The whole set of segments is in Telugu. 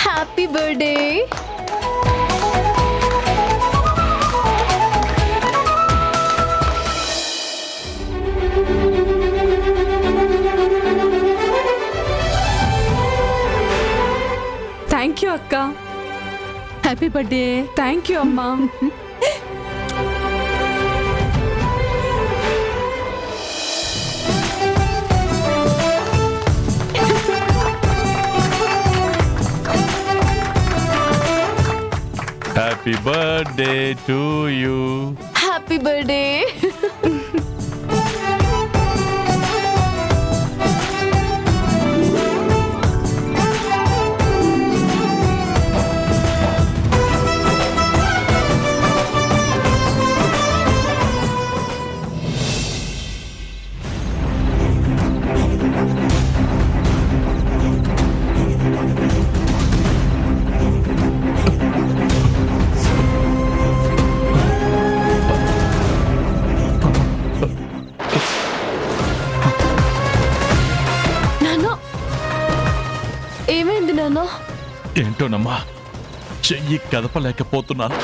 Happy birthday. థ్యాంక్ యూ అక్క. Happy birthday. థ్యాంక్ యూ అమ్మా. Happy birthday to you. Happy birthday. ఏమైంది నాన్న? ఏంటోనమ్మా, చెయ్యి కదపలేకపోతున్నాను.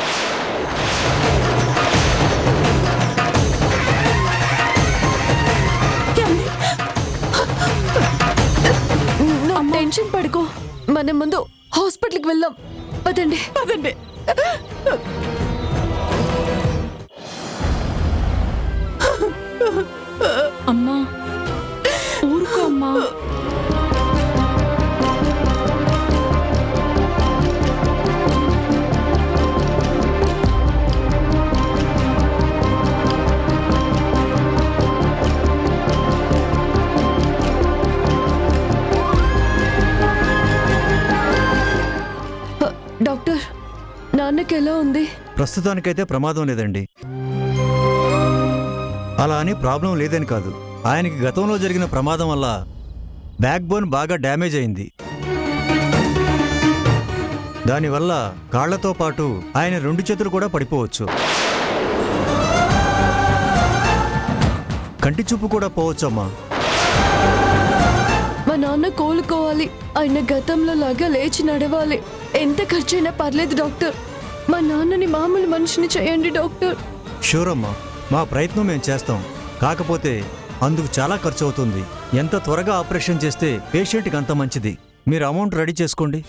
టెన్షన్ పడుకో, మనం ముందు హాస్పిటల్కి వెళ్దాం. పదండి పదండి. అమ్మా ఊరుకో అమ్మా. డాక్టర్, నాన్నకి ఎలా ఉంది? ప్రస్తుతానికైతే ప్రమాదం లేదండి. అలా అని ప్రాబ్లం లేదని కాదు, ఆయనకి గతంలో జరిగిన ప్రమాదం వల్ల బ్యాక్ బోన్ బాగా డ్యామేజ్ అయింది. దానివల్ల కాళ్లతో పాటు ఆయన 2 చేతులు కూడా పడిపోవచ్చు. కంటి చూపు కూడా పోవచ్చమ్మా. మా నాన్న కోలుకోవాలి, ఆయన గతంలో లాగా లేచి నడవాలి. ఎంత ఖర్చైనా పర్లేదు డాక్టర్, మా నాన్నని మామూలు మనిషిని చేయండి డాక్టర్. షూర్ అమ్మా, మా ప్రయత్నం మేము చేస్తాం. కాకపోతే అందుకు చాలా ఖర్చు అవుతుంది. ఎంత త్వరగా ఆపరేషన్ చేస్తే పేషెంట్కి అంత మంచిది. మీరు అమౌంట్ రెడీ చేసుకోండి.